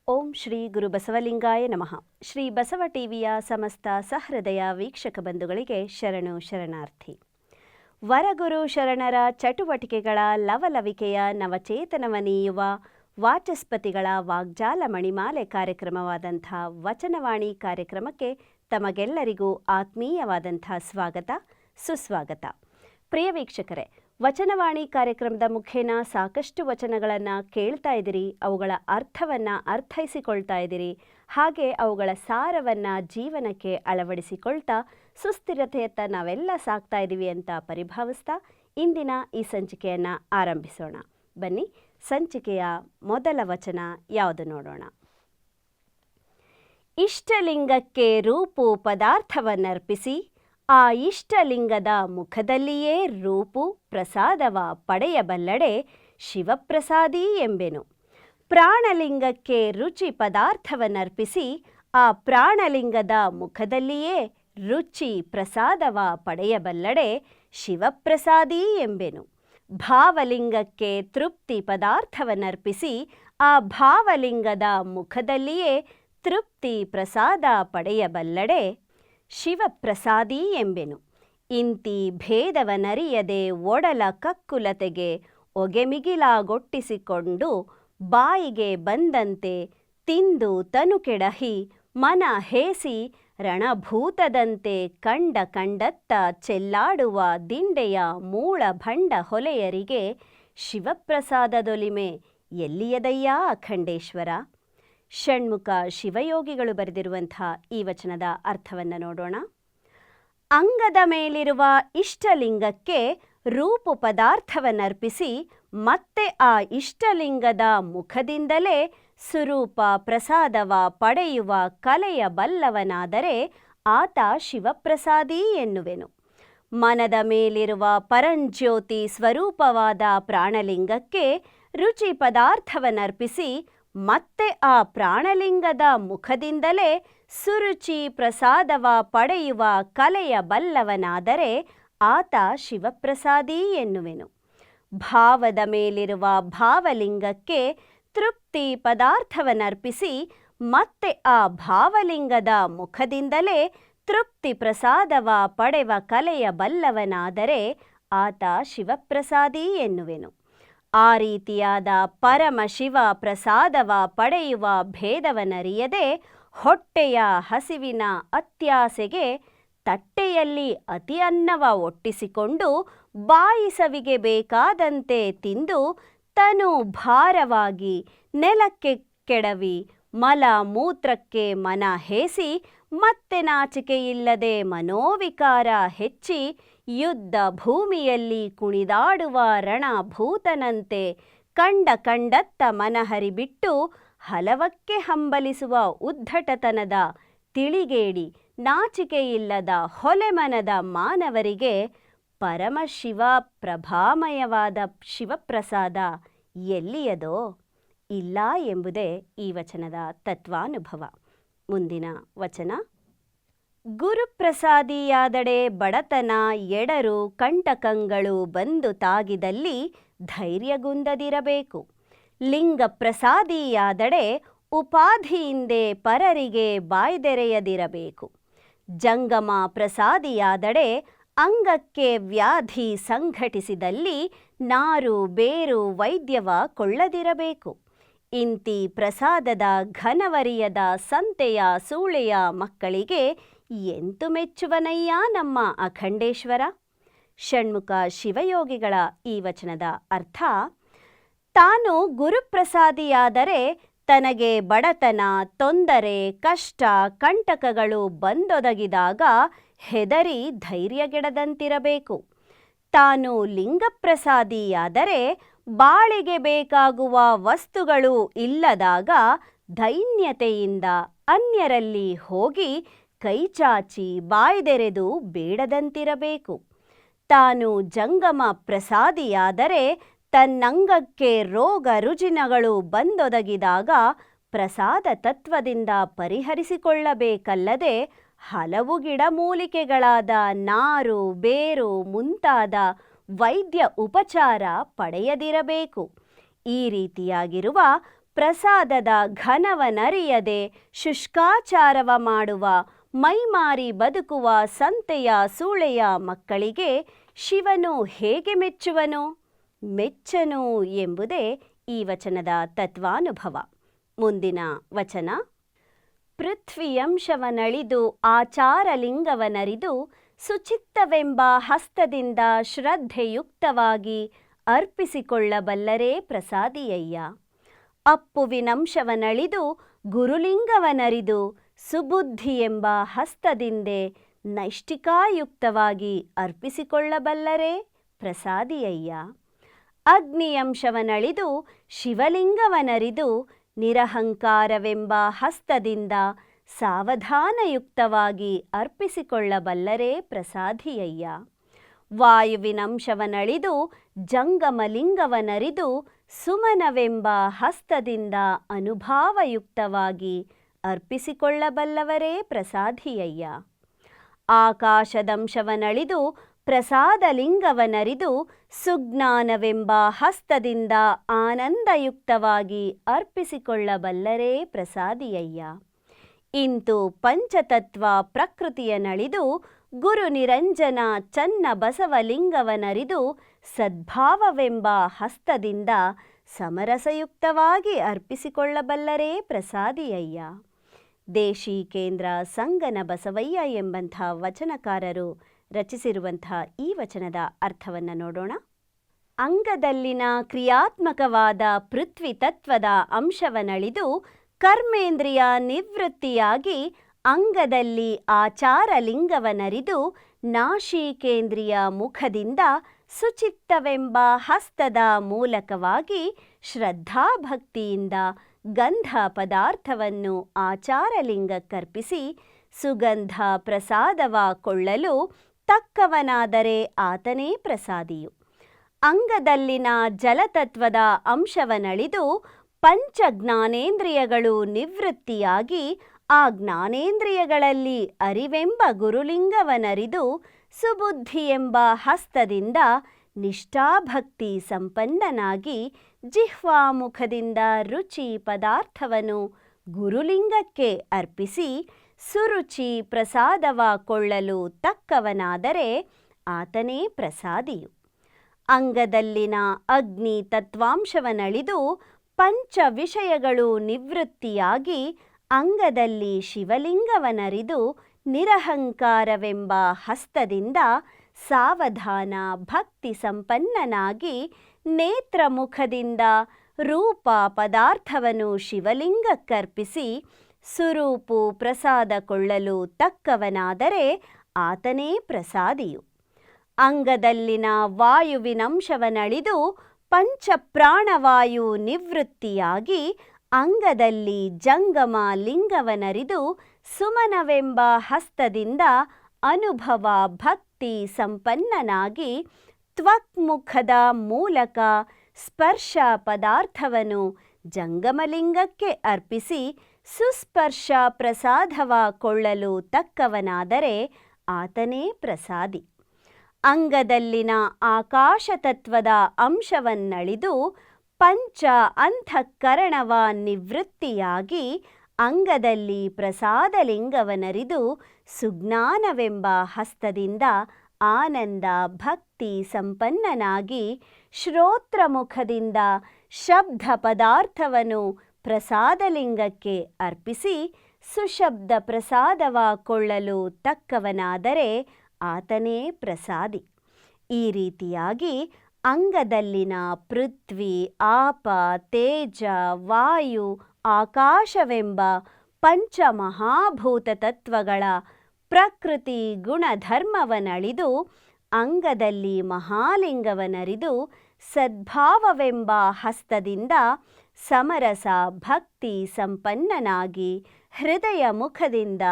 ಓಂ ಶ್ರೀ ಗುರು ಬಸವಲಿಂಗಾಯ ನಮಃ. ಶ್ರೀ ಬಸವ ಟಿವಿಯ ಸಮಸ್ತ ಸಹೃದಯ ವೀಕ್ಷಕ ಬಂಧುಗಳಿಗೆ ಶರಣು ಶರಣಾರ್ಥಿ. ವರಗುರು ಶರಣರ ಚಟುವಟಿಕೆಗಳ ಲವಲವಿಕೆಯ ನವಚೇತನವ ನೀಯುವ ವಾಚಸ್ಪತಿಗಳ ವಾಗ್ಜಾಲ ಮಣಿಮಾಲೆ ಕಾರ್ಯಕ್ರಮವಾದಂಥ ವಚನವಾಣಿ ಕಾರ್ಯಕ್ರಮಕ್ಕೆ ತಮಗೆಲ್ಲರಿಗೂ ಆತ್ಮೀಯವಾದಂಥ ಸ್ವಾಗತ, ಸುಸ್ವಾಗತ. ಪ್ರಿಯ ವೀಕ್ಷಕರೇ, ವಚನವಾಣಿ ಕಾರ್ಯಕ್ರಮದ ಮುಖೇನ ಸಾಕಷ್ಟು ವಚನಗಳನ್ನು ಕೇಳ್ತಾ ಇದ್ದೀರಿ, ಅವುಗಳ ಅರ್ಥವನ್ನು ಅರ್ಥೈಸಿಕೊಳ್ತಾ ಇದ್ದೀರಿ, ಹಾಗೆ ಅವುಗಳ ಸಾರವನ್ನು ಜೀವನಕ್ಕೆ ಅಳವಡಿಸಿಕೊಳ್ತಾ ಸುಸ್ಥಿರತೆಯತ್ತ ನಾವೆಲ್ಲ ಸಾಕ್ತಾ ಇದ್ದೀವಿ ಅಂತ ಪರಿಭಾವಿಸ್ತಾ ಇಂದಿನ ಈ ಸಂಚಿಕೆಯನ್ನು ಆರಂಭಿಸೋಣ. ಬನ್ನಿ, ಸಂಚಿಕೆಯ ಮೊದಲ ವಚನ ಯಾವುದು ನೋಡೋಣ. ಇಷ್ಟಲಿಂಗಕ್ಕೆ ರೂಪು ಪದಾರ್ಥವನ್ನರ್ಪಿಸಿ ಆ ಇಷ್ಟಲಿಂಗದ ಮುಖದಲ್ಲಿಯೇ ರೂಪು ಪ್ರಸಾದವ ಪಡೆಯಬಲ್ಲಡೆ ಶಿವಪ್ರಸಾದಿ ಎಂಬೆನು. ಪ್ರಾಣಲಿಂಗಕ್ಕೆ ರುಚಿ ಪದಾರ್ಥವನ್ನರ್ಪಿಸಿ ಆ ಪ್ರಾಣಲಿಂಗದ ಮುಖದಲ್ಲಿಯೇ ರುಚಿ ಪ್ರಸಾದವ ಪಡೆಯಬಲ್ಲಡೆ ಶಿವಪ್ರಸಾದಿ ಎಂಬೆನು. ಭಾವಲಿಂಗಕ್ಕೆ ತೃಪ್ತಿ ಪದಾರ್ಥವನ್ನರ್ಪಿಸಿ ಆ ಭಾವಲಿಂಗದ ಮುಖದಲ್ಲಿಯೇ ತೃಪ್ತಿ ಪ್ರಸಾದ ಪಡೆಯಬಲ್ಲಡೆ ಶಿವಪ್ರಸಾದಿ ಎಂಬೆನು. ಇಂತಿ ಭೇದವನರಿಯದೆ ಒಡಲ ಕಕ್ಕುಲತೆಗೆ ಒಗೆಮಿಗಿಲಾಗೊಟ್ಟಿಸಿಕೊಂಡು ಬಾಯಿಗೆ ಬಂದಂತೆ ತಿಂದು ತನು ಕೆಡಹಿ ಮನ ಹೇಸಿ ರಣಭೂತದಂತೆ ಕಂಡತ್ತ ಚೆಲ್ಲಾಡುವ ದಿಂಡೆಯ ಮೂಳ ಭಂಡ ಹೊಲೆಯರಿಗೆ ಶಿವಪ್ರಸಾದದೊಲಿಮೆ ಎಲ್ಲಿಯದಯ್ಯ ಅಖಂಡೇಶ್ವರ. ಷಣ್ಮುಖ ಶಿವಯೋಗಿಗಳು ಬರೆದಿರುವಂಥ ಈ ವಚನದ ಅರ್ಥವನ್ನು ನೋಡೋಣ. ಅಂಗದ ಮೇಲಿರುವ ಇಷ್ಟಲಿಂಗಕ್ಕೆ ರೂಪು ಪದಾರ್ಥವನ್ನರ್ಪಿಸಿ ಮತ್ತೆ ಆ ಇಷ್ಟಲಿಂಗದ ಮುಖದಿಂದಲೇ ಸುರೂಪ ಪ್ರಸಾದವ ಪಡೆಯುವ ಕಲೆಯ ಬಲ್ಲವನಾದರೆ ಆತ ಶಿವಪ್ರಸಾದಿ ಎನ್ನುವೆನು. ಮನದ ಮೇಲಿರುವ ಪರಂಜ್ಯೋತಿ ಸ್ವರೂಪವಾದ ಪ್ರಾಣಲಿಂಗಕ್ಕೆ ರುಚಿ ಪದಾರ್ಥವನ್ನರ್ಪಿಸಿ ಮತ್ತೆ ಆ ಪ್ರಾಣಲಿಂಗದ ಮುಖದಿಂದಲೇ ಸುರುಚಿ ಪ್ರಸಾದವ ಪಡೆಯುವ ಕಲೆಯ ಬಲ್ಲವನಾದರೆ ಆತ ಶಿವಪ್ರಸಾದಿ ಎನ್ನುವೆನು. ಭಾವದ ಮೇಲಿರುವ ಭಾವಲಿಂಗಕ್ಕೆ ತೃಪ್ತಿ ಪದಾರ್ಥವನ್ನರ್ಪಿಸಿ ಮತ್ತೆ ಆ ಭಾವಲಿಂಗದ ಮುಖದಿಂದಲೇ ತೃಪ್ತಿ ಪ್ರಸಾದವ ಪಡೆವ ಕಲೆಯ ಬಲ್ಲವನಾದರೆ ಆತ ಶಿವಪ್ರಸಾದಿ ಎನ್ನುವೆನು. ಆ ರೀತಿಯಾದ ಪರಮಶಿವ ಪ್ರಸಾದವ ಪಡೆಯುವ ಭೇದವನರಿಯದೆ ಹೊಟ್ಟೆಯ ಹಸಿವಿನ ಅತ್ಯಾಸೆಗೆ ತಟ್ಟೆಯಲ್ಲಿ ಅತಿ ಅನ್ನವ ಒಟ್ಟಿಸಿಕೊಂಡು ಬಾಯಿಸವಿಗೆ ಬೇಕಾದಂತೆ ತಿಂದು ತನು ಭಾರವಾಗಿ ನೆಲಕ್ಕೆ ಕೆಡವಿ ಮಲ ಮೂತ್ರಕ್ಕೆ ಮನ ಹೇಸಿ ಮತ್ತೆ ನಾಚಿಕೆಯಿಲ್ಲದೆ ಮನೋವಿಕಾರ ಹೆಚ್ಚಿ ಯುದ್ಧ ಭೂಮಿಯಲ್ಲಿ ಕುಣಿದಾಡುವ ರಣಭೂತನಂತೆ ಕಂಡತ್ತ ಮನಹರಿಬಿಟ್ಟು ಹಲವಕ್ಕೆ ಹಂಬಲಿಸುವ ಉದ್ಧಟತನದ ತಿಳಿಗೇಡಿ ನಾಚಿಕೆಯಿಲ್ಲದ ಹೊಲೆಮನದ ಮಾನವರಿಗೆ ಪರಮಶಿವ ಪ್ರಭಾಮಯವಾದ ಶಿವಪ್ರಸಾದ ಎಲ್ಲಿಯದೋ ಇಲ್ಲ ಎಂಬುದೇ ಈ ವಚನದ ತತ್ವಾನುಭವ. ಮುಂದಿನ ವಚನ. ಗುರುಪ್ರಸಾದಿಯಾದಡೆ ಬಡತನ ಎಡರು ಕಂಟಕಗಳು ಬಂದು ತಾಗಿದಲ್ಲಿ ಧೈರ್ಯಗುಂದದಿರಬೇಕು. ಲಿಂಗ ಪ್ರಸಾದಿಯಾದಡೆ ಉಪಾಧಿಯಿಂದೆ ಪರರಿಗೆ ಬಾಯ್ದೆರೆಯದಿರಬೇಕು. ಜಂಗಮ ಪ್ರಸಾದಿಯಾದಡೆ ಅಂಗಕ್ಕೆ ವ್ಯಾಧಿ ಸಂಘಟಿಸಿದಲ್ಲಿ ನಾರು ಬೇರು ವೈದ್ಯವ ಕೊಳ್ಳದಿರಬೇಕು. ಇಂತಿ ಪ್ರಸಾದದ ಘನವರಿಯದ ಸಂತೆಯ ಸೂಳೆಯ ಮಕ್ಕಳಿಗೆ ಎಂತು ಮೆಚ್ಚುವನಯ್ಯ ನಮ್ಮ ಅಖಂಡೇಶ್ವರ. ಷಣ್ಮುಖ ಶಿವಯೋಗಿಗಳ ಈ ವಚನದ ಅರ್ಥ: ತಾನು ಗುರುಪ್ರಸಾದಿಯಾದರೆ ತನಗೆ ಬಡತನ, ತೊಂದರೆ, ಕಷ್ಟ, ಕಂಟಕಗಳು ಬಂದೊದಗಿದಾಗ ಹೆದರಿ ಧೈರ್ಯಗೆಡದಂತಿರಬೇಕು. ತಾನು ಲಿಂಗಪ್ರಸಾದಿಯಾದರೆ ಬಾಳಿಗೆ ಬೇಕಾಗುವ ವಸ್ತುಗಳು ಇಲ್ಲದಾಗ ದೈನ್ಯತೆಯಿಂದ ಅನ್ಯರಲ್ಲಿ ಹೋಗಿ ಕೈಚಾಚಿ ಬಾಯ್ದೆರೆದು ಬೇಡದಂತಿರಬೇಕು. ತಾನು ಜಂಗಮ ಪ್ರಸಾದಿಯಾದರೆ ತನ್ನಂಗಕ್ಕೆ ರೋಗ ರುಜಿನಗಳು ಬಂದೊದಗಿದಾಗ ಪ್ರಸಾದ ತತ್ವದಿಂದ ಪರಿಹರಿಸಿಕೊಳ್ಳಬೇಕಲ್ಲದೆ ಹಲವು ಗಿಡಮೂಲಿಕೆಗಳಾದ ನಾರು ಬೇರು ಮುಂತಾದ ವೈದ್ಯ ಉಪಚಾರ ಪಡೆಯದಿರಬೇಕು. ಈ ರೀತಿಯಾಗಿರುವ ಪ್ರಸಾದದ ಘನವನರಿಯದೆ ಶುಷ್ಕಾಚಾರವ ಮಾಡುವ ಮೈಮಾರಿ ಬದುಕುವ ಸಂತೆಯ ಸೂಳೆಯ ಮಕ್ಕಳಿಗೆ ಶಿವನು ಹೇಗೆ ಮೆಚ್ಚುವನು? ಮೆಚ್ಚನು ಎಂಬುದೇ ಈ ವಚನದ ತತ್ವಾನುಭವ. ಮುಂದಿನ ವಚನ: ಪೃಥ್ವಿಯಂಶವನಳಿದು ಆಚಾರಲಿಂಗವನರಿದು ಸುಚಿತ್ತವೆಂಬ ಹಸ್ತದಿಂದ ಶ್ರದ್ಧೆಯುಕ್ತವಾಗಿ ಅರ್ಪಿಸಿಕೊಳ್ಳಬಲ್ಲರೇ ಪ್ರಸಾದಿಯಯ್ಯ. ಅಪ್ಪುವಿನಂಶವನಳಿದು ಗುರುಲಿಂಗವನರಿದು ಸುಬುದ್ಧಿ ಎಂಬ ಹಸ್ತದಿಂದೆ ನೈಷ್ಠಿಕಾಯುಕ್ತವಾಗಿ ಅರ್ಪಿಸಿಕೊಳ್ಳಬಲ್ಲರೇ ಪ್ರಸಾದಿಯಯ್ಯ. ಅಗ್ನಿಯಂಶವನಳಿದು ಶಿವಲಿಂಗವನರಿದು ನಿರಹಂಕಾರವೆಂಬ ಹಸ್ತದಿಂದ ಸಾವಧಾನಯುಕ್ತವಾಗಿ ಅರ್ಪಿಸಿಕೊಳ್ಳಬಲ್ಲರೇ ಪ್ರಸಾದಿಯಯ್ಯ. ವಾಯುವಿನಂಶವನಳಿದು ಜಂಗಮಲಿಂಗವನರಿದು ಸುಮನವೆಂಬ ಹಸ್ತದಿಂದ ಅನುಭಾವಯುಕ್ತವಾಗಿ ಅರ್ಪಿಸಿಕೊಳ್ಳಬಲ್ಲವರೇ ಪ್ರಸಾದಿಯಯ್ಯ. ಆಕಾಶದಂಶವನಳಿದು ಪ್ರಸಾದಲಿಂಗವನರಿದು ಸುಜ್ಞಾನವೆಂಬ ಹಸ್ತದಿಂದ ಆನಂದಯುಕ್ತವಾಗಿ ಅರ್ಪಿಸಿಕೊಳ್ಳಬಲ್ಲರೇ ಪ್ರಸಾದಿಯಯ್ಯ. ಇಂತು ಪಂಚತತ್ವ ಪ್ರಕೃತಿಯನಳಿದು ಗುರು ನಿರಂಜನ ಚನ್ನ ಬಸವಲಿಂಗವನರಿದು ಸದ್ಭಾವವೆಂಬ ಹಸ್ತದಿಂದ ಸಮರಸಯುಕ್ತವಾಗಿ ಅರ್ಪಿಸಿಕೊಳ್ಳಬಲ್ಲರೇ ಪ್ರಸಾದಿಯಯ್ಯ. ದೇಶಿಕೇಂದ್ರ ಸಂಗನ ಬಸವಯ್ಯ ಎಂಬಂಥ ವಚನಕಾರರು ರಚಿಸಿರುವಂಥ ಈ ವಚನದ ಅರ್ಥವನ್ನು ನೋಡೋಣ. ಅಂಗದಲ್ಲಿನ ಕ್ರಿಯಾತ್ಮಕವಾದ ಪೃಥ್ವಿ ತತ್ವದ ಅಂಶವನಳಿದು ಕರ್ಮೇಂದ್ರಿಯ ನಿವೃತ್ತಿಯಾಗಿ ಅಂಗದಲ್ಲಿ ಆಚಾರಲಿಂಗವನರಿದು ನಾಶಿಕೇಂದ್ರಿಯ ಮುಖದಿಂದ ಸುಚಿತ್ತವೆಂಬ ಹಸ್ತದ ಮೂಲಕವಾಗಿ ಶ್ರದ್ಧಾಭಕ್ತಿಯಿಂದ ಗಂಧ ಪದಾರ್ಥವನ್ನು ಆಚಾರಲಿಂಗಕ್ಕರ್ಪಿಸಿ ಸುಗಂಧ ಪ್ರಸಾದವ ಕೊಳ್ಳಲು ತಕ್ಕವನಾದರೆ ಆತನೇ ಪ್ರಸಾದಿಯು. ಅಂಗದಲ್ಲಿನ ಜಲತತ್ವದ ಅಂಶವನಳಿದು ಪಂಚ ಜ್ಞಾನೇಂದ್ರಿಯಗಳು ನಿವೃತ್ತಿಯಾಗಿ ಆ ಜ್ಞಾನೇಂದ್ರಿಯಗಳಲ್ಲಿ ಅರಿವೆಂಬ ಗುರುಲಿಂಗವನರಿದು ಸುಬುದ್ಧಿ ಎಂಬ ಹಸ್ತದಿಂದ ನಿಷ್ಠಾಭಕ್ತಿ ಸಂಪನ್ನನಾಗಿ ಜಿಹ್ವಾಮುಖದಿಂದ ರುಚಿ ಪದಾರ್ಥವನ್ನು ಗುರುಲಿಂಗಕ್ಕೆ ಅರ್ಪಿಸಿ ಸುರುಚಿ ಪ್ರಸಾದವ ಕೊಳ್ಳಲು ತಕ್ಕವನಾದರೆ ಆತನೇ ಪ್ರಸಾದಿಯು. ಅಂಗದಲ್ಲಿನ ಅಗ್ನಿ ತತ್ವಾಂಶವನಳಿದು ಪಂಚ ವಿಷಯಗಳು ನಿವೃತ್ತಿಯಾಗಿ ಅಂಗದಲ್ಲಿ ಶಿವಲಿಂಗವನರಿದು ನಿರಹಂಕಾರವೆಂಬ ಹಸ್ತದಿಂದ ಸಾವಧಾನ ಭಕ್ತಿ ಸಂಪನ್ನನಾಗಿ ನೇತ್ರಮುಖದಿಂದ ರೂಪ ಪದಾರ್ಥವನ್ನು ಶಿವಲಿಂಗಕ್ಕರ್ಪಿಸಿ ಸುರೂಪು ಪ್ರಸಾದ ಕೊಳ್ಳಲು ತಕ್ಕವನಾದರೆ ಆತನೇ ಪ್ರಸಾದಿಯು. ಅಂಗದಲ್ಲಿನ ವಾಯುವಿನಂಶವನಳಿದು ಪಂಚಪ್ರಾಣವಾಯು ನಿವೃತ್ತಿಯಾಗಿ ಅಂಗದಲ್ಲಿ ಜಂಗಮ ಲಿಂಗವನರಿದು ಸುಮನವೆಂಬ ಹಸ್ತದಿಂದ ಅನುಭವ ಭಕ್ತಿ ಸಂಪನ್ನನಾಗಿ ತ್ವಕ್ಮುಖದ ಮೂಲಕ ಸ್ಪರ್ಶ ಪದಾರ್ಥವನ್ನು ಜಂಗಮಲಿಂಗಕ್ಕೆ ಅರ್ಪಿಸಿ ಸುಸ್ಪರ್ಶ ಪ್ರಸಾದವ ಕೊಳ್ಳಲು ತಕ್ಕವನಾದರೆ ಆತನೇ ಪ್ರಸಾದಿ. ಅಂಗದಲ್ಲಿನ ಆಕಾಶತತ್ವದ ಅಂಶವನ್ನಳಿದು ಪಂಚ ಅಂತಃಕರಣವ ನಿವೃತ್ತಿಯಾಗಿ ಅಂಗದಲ್ಲಿ ಪ್ರಸಾದಲಿಂಗವನರಿದು ಸುಜ್ಞಾನವೆಂಬ ಹಸ್ತದಿಂದ ಆನಂದ ಭಕ್ತಿ ಸಂಪನ್ನನಾಗಿ ಶ್ರೋತ್ರಮುಖದಿಂದ ಶಬ್ದ ಪದಾರ್ಥವನ್ನು ಪ್ರಸಾದಲಿಂಗಕ್ಕೆ ಅರ್ಪಿಸಿ ಸುಶಬ್ದ ಪ್ರಸಾದವ ಕೊಳ್ಳಲು ತಕ್ಕವನಾದರೆ ಆತನೇ ಪ್ರಸಾದಿ. ಈ ರೀತಿಯಾಗಿ ಅಂಗದಲ್ಲಿನ ಪೃಥ್ವಿ, ಆಪ, ತೇಜ, ವಾಯು, ಆಕಾಶವೆಂಬ ಪಂಚಮಹಾಭೂತ ತತ್ವಗಳ ಪ್ರಕೃತಿ ಗುಣಧರ್ಮವನಳಿದು ಅಂಗದಲ್ಲಿ ಮಹಾಲಿಂಗವನರಿದು ಸದ್ಭಾವವೆಂಬ ಹಸ್ತದಿಂದ ಸಮರಸ ಭಕ್ತಿ ಸಂಪನ್ನನಾಗಿ ಹೃದಯ ಮುಖದಿಂದ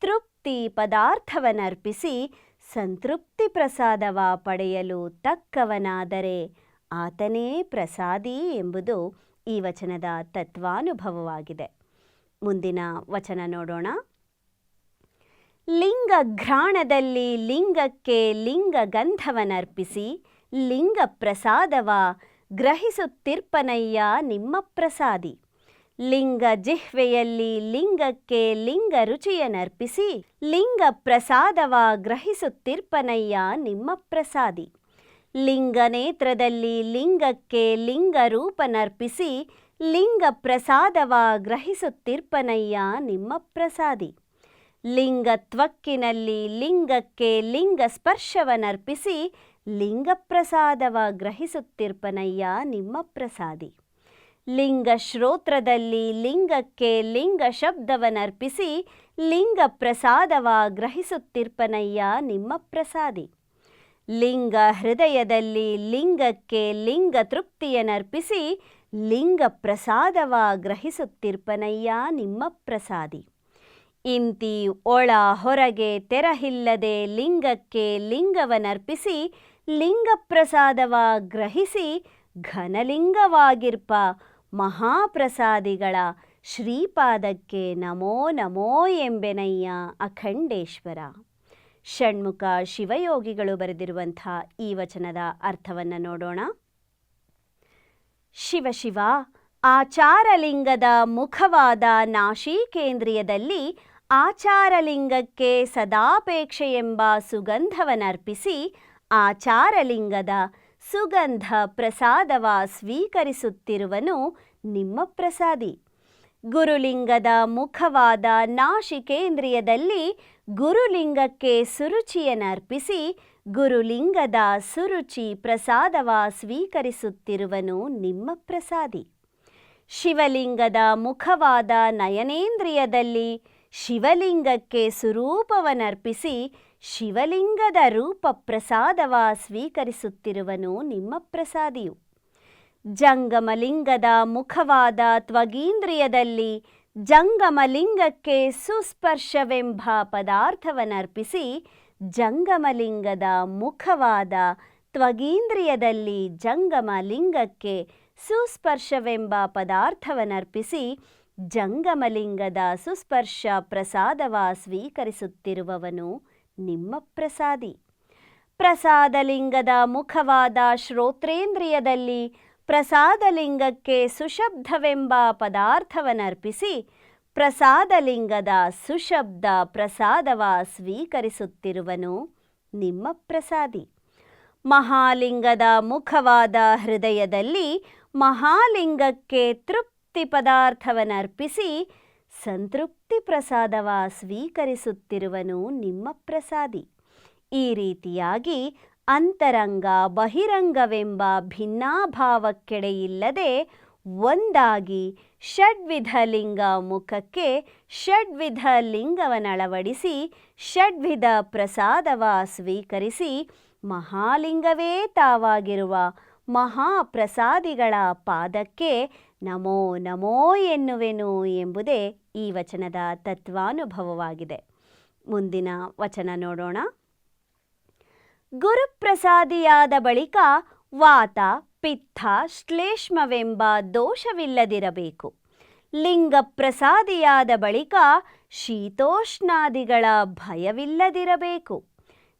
ತೃಪ್ತಿ ಪದಾರ್ಥವನ್ನರ್ಪಿಸಿ ಸಂತೃಪ್ತಿ ಪ್ರಸಾದವ ಪಡೆಯಲು ತಕ್ಕವನಾದರೆ ಆತನೇ ಪ್ರಸಾದಿ ಎಂಬುದು ಈ ವಚನದ ತತ್ವಾನುಭವವಾಗಿದೆ. ಮುಂದಿನ ವಚನ ನೋಡೋಣ. ಲಿಂಗಘ್ರಾಣದಲ್ಲಿ ಲಿಂಗಕ್ಕೆ ಲಿಂಗ ಗಂಧವನರ್ಪಿಸಿ ಲಿಂಗ ಪ್ರಸಾದವ ಗ್ರಹಿಸುತ್ತಿರ್ಪನಯ್ಯ ನಿಮ್ಮ ಪ್ರಸಾದಿ. ಲಿಂಗ ಜಿಹ್ವೆಯಲ್ಲಿ ಲಿಂಗಕ್ಕೆ ಲಿಂಗ ರುಚಿಯನರ್ಪಿಸಿ ಲಿಂಗ ಪ್ರಸಾದವ ಗ್ರಹಿಸುತ್ತಿರ್ಪನಯ್ಯ ನಿಮ್ಮ ಪ್ರಸಾದಿ. ಲಿಂಗ ನೇತ್ರದಲ್ಲಿ ಲಿಂಗಕ್ಕೆ ಲಿಂಗ ರೂಪನರ್ಪಿಸಿ ಲಿಂಗ ಪ್ರಸಾದವ ಗ್ರಹಿಸುತ್ತಿರ್ಪನಯ್ಯ ನಿಮ್ಮ ಪ್ರಸಾದಿ. ಲಿಂಗ ತ್ವಕ್ಕಿನಲ್ಲಿ ಲಿಂಗಕ್ಕೆ ಲಿಂಗ ಸ್ಪರ್ಶವನರ್ಪಿಸಿ ಲಿಂಗ ಪ್ರಸಾದವ ಗ್ರಹಿಸುತ್ತಿರ್ಪನಯ್ಯ ನಿಮ್ಮ ಪ್ರಸಾದಿ. ಲಿಂಗ ಶ್ರೋತ್ರದಲ್ಲಿ ಲಿಂಗಕ್ಕೆ ಲಿಂಗ ಶಬ್ದವನರ್ಪಿಸಿ ಲಿಂಗ ಪ್ರಸಾದವ ಗ್ರಹಿಸುತ್ತಿರ್ಪನಯ್ಯ ನಿಮ್ಮ ಪ್ರಸಾದಿ. ಲಿಂಗ ಹೃದಯದಲ್ಲಿ ಲಿಂಗಕ್ಕೆ ಲಿಂಗ ತೃಪ್ತಿಯನರ್ಪಿಸಿ ಲಿಂಗ ಪ್ರಸಾದವ ಗ್ರಹಿಸುತ್ತಿರ್ಪನಯ್ಯ ನಿಮ್ಮ ಪ್ರಸಾದಿ. ಇಂತಿ ಒಳ ಹೊರಗೆ ತೆರಹಿಲ್ಲದೆ ಲಿಂಗಕ್ಕೆ ಲಿಂಗವನರ್ಪಿಸಿ ಲಿಂಗ ಪ್ರಸಾದವ ಗ್ರಹಿಸಿ ಘನಲಿಂಗವಾಗಿರ್ಪ ಮಹಾಪ್ರಸಾದಿಗಳ ಶ್ರೀಪಾದಕ್ಕೆ ನಮೋ ನಮೋ ಎಂಬೆನಯ್ಯ ಅಖಂಡೇಶ್ವರ. ಷಣ್ಮುಖ ಶಿವಯೋಗಿಗಳು ಬರೆದಿರುವಂಥ ಈ ವಚನದ ಅರ್ಥವನ್ನು ನೋಡೋಣ. ಶಿವಶಿವ, ಆಚಾರಲಿಂಗದ ಮುಖವಾದ ನಾಶಿಕೇಂದ್ರಿಯದಲ್ಲಿ ಆಚಾರಲಿಂಗಕ್ಕೆ ಸದಾಪೇಕ್ಷೆಯೆಂಬ ಸುಗಂಧವನರ್ಪಿಸಿ ಆಚಾರಲಿಂಗದ ಸುಗಂಧ ಪ್ರಸಾದವ ಸ್ವೀಕರಿಸುತ್ತಿರುವನು ನಿಮ್ಮ ಪ್ರಸಾದಿ. ಗುರುಲಿಂಗದ ಮುಖವಾದ ನಾಶಿಕೇಂದ್ರಿಯದಲ್ಲಿ ಗುರುಲಿಂಗಕ್ಕೆ ಸುರುಚಿಯನರ್ಪಿಸಿ ಗುರುಲಿಂಗದ ಸುರುಚಿ ಪ್ರಸಾದವ ಸ್ವೀಕರಿಸುತ್ತಿರುವನು ನಿಮ್ಮ ಪ್ರಸಾದಿ. ಶಿವಲಿಂಗದ ಮುಖವಾದ ನಯನೇಂದ್ರಿಯದಲ್ಲಿ ಶಿವಲಿಂಗಕ್ಕೆ ಸುರೂಪವನರ್ಪಿಸಿ ಶಿವಲಿಂಗದ ರೂಪ ಪ್ರಸಾದವ ಸ್ವೀಕರಿಸುತ್ತಿರುವನು ನಿಮ್ಮ ಪ್ರಸಾದಿಯು. ಜಂಗಮಲಿಂಗದ ಮುಖವಾದ ತ್ವಗೀಂದ್ರಿಯದಲ್ಲಿ ಜಂಗಮಲಿಂಗಕ್ಕೆ ಸುಸ್ಪರ್ಶವೆಂಬ ಪದಾರ್ಥವನರ್ಪಿಸಿ ಜಂಗಮಲಿಂಗದ ಮುಖವಾದ ತ್ವಗೀಂದ್ರಿಯದಲ್ಲಿ ಜಂಗಮಲಿಂಗಕ್ಕೆ ಸುಸ್ಪರ್ಶವೆಂಬ ಪದಾರ್ಥವನರ್ಪಿಸಿ ಜಂಗಮಲಿಂಗದ ಸುಸ್ಪರ್ಶ ಪ್ರಸಾದವ ಸ್ವೀಕರಿಸುತ್ತಿರುವವನು ನಿಮ್ಮ ಪ್ರಸಾದಿ. ಪ್ರಸಾದಲಿಂಗದ ಮುಖವಾದ ಶ್ರೋತ್ರೇಂದ್ರಿಯದಲ್ಲಿ ಪ್ರಸಾದಲಿಂಗಕ್ಕೆ ಸುಶಬ್ದವೆಂಬ ಪದಾರ್ಥವನರ್ಪಿಸಿ ಪ್ರಸಾದಲಿಂಗದ ಸುಶಬ್ದ ಪ್ರಸಾದವ ಸ್ವೀಕರಿಸುತ್ತಿರುವನು ನಿಮ್ಮ ಪ್ರಸಾದಿ. ಮಹಾಲಿಂಗದ ಮುಖವಾದ ಹೃದಯದಲ್ಲಿ ಮಹಾಲಿಂಗಕ್ಕೆ ತೃಪ್ತಿ ಪದಾರ್ಥವನರ್ಪಿಸಿ ಸಂತೃಪ್ತಿ ಪ್ರಸಾದವ ಸ್ವೀಕರಿಸುತ್ತಿರುವನು ನಿಮ್ಮ ಪ್ರಸಾದಿ. ಈ ರೀತಿಯಾಗಿ ಅಂತರಂಗ ಬಹಿರಂಗವೆಂಬ ಭಿನ್ನಾಭಾವಕ್ಕೆಡೆಯಿಲ್ಲದೆ ಒಂದಾಗಿ ಷಡ್ವಿಧ ಲಿಂಗ ಮುಖಕ್ಕೆ ಷಡ್ವಿಧ ಲಿಂಗವನಳವಡಿಸಿ ಷಡ್ವಿಧ ಪ್ರಸಾದವ ಸ್ವೀಕರಿಸಿ ಮಹಾಲಿಂಗವೇ ತಾವಾಗಿರುವ ಮಹಾಪ್ರಸಾದಿಗಳ ಪಾದಕ್ಕೆ ನಮೋ ನಮೋ ಎನ್ನುವೆನು ಎಂಬುದೇ ಈ ವಚನದ ತತ್ವಾನುಭವವಾಗಿದೆ. ಮುಂದಿನ ವಚನ ನೋಡೋಣ. ಗುರುಪ್ರಸಾದಿಯಾದ ಬಳಿಕ ವಾತ ಪಿತ್ತ ಶ್ಲೇಷ್ಮವೆಂಬ ದೋಷವಿಲ್ಲದಿರಬೇಕು. ಲಿಂಗ ಪ್ರಸಾದಿಯಾದ ಬಳಿಕ ಶೀತೋಷ್ಣಾದಿಗಳ ಭಯವಿಲ್ಲದಿರಬೇಕು.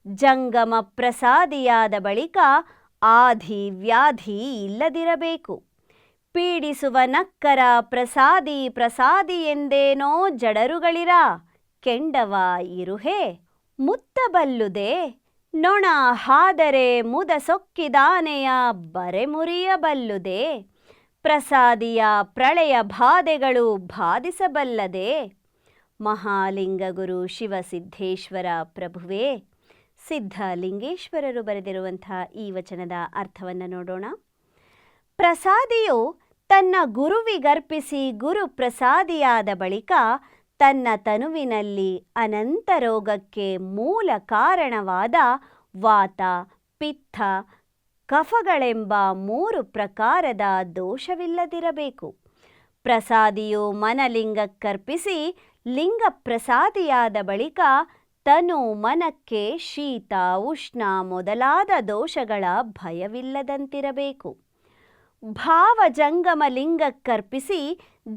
ಜಂಗಮ ಪ್ರಸಾದಿಯಾದ ಬಳಿಕ ಆಧಿ ವ್ಯಾಧಿ ಇಲ್ಲದಿರಬೇಕು. ಪೀಡಿಸುವ ನಕ್ಕರ ಪ್ರಸಾದಿ ಪ್ರಸಾದಿ ಎಂದೇನೋ ಜಡರುಗಳಿರ ಕೆಂಡವ ಇರುಹೆ ಮುತ್ತಬಲ್ಲುದೆ ನೊಣ ಹಾದರೆ ಮುದ ಸೊಕ್ಕಿದಾನೆಯ ಬರೆ ಮುರಿಯಬಲ್ಲುದೆ. ಪ್ರಸಾದಿಯ ಪ್ರಳಯ ಬಾಧೆಗಳು ಬಾಧಿಸಬಲ್ಲದೆ. ಮಹಾಲಿಂಗ ಗುರು ಶಿವಸಿದ್ಧೇಶ್ವರ ಪ್ರಭುವೇ, ಸಿದ್ಧಲಿಂಗೇಶ್ವರರು ಬರೆದಿರುವಂಥ ಈ ವಚನದ ಅರ್ಥವನ್ನು ನೋಡೋಣ. ಪ್ರಸಾದಿಯು ತನ್ನ ಗುರುವಿಗರ್ಪಿಸಿ ಗುರು ಪ್ರಸಾದಿಯಾದ ಬಳಿಕ ತನ್ನ ತನುವಿನಲ್ಲಿ ಅನಂತ ರೋಗಕ್ಕೆ ಮೂಲ ಕಾರಣವಾದ ವಾತ ಪಿತ್ತ ಕಫಗಳೆಂಬ 3 ಪ್ರಕಾರದ ದೋಷವಿಲ್ಲದಿರಬೇಕು. ಪ್ರಸಾದಿಯು ಮನಲಿಂಗಕ್ಕರ್ಪಿಸಿ ಲಿಂಗ ಪ್ರಸಾದಿಯಾದ ಬಳಿಕ ತನು ಮನಕ್ಕೆ ಶೀತ ಉಷ್ಣ ಮೊದಲಾದ ದೋಷಗಳ ಭಯವಿಲ್ಲದಂತಿರಬೇಕು. ಭಾವ ಜಂಗಮ ಲಿಂಗಕ್ಕರ್ಪಿಸಿ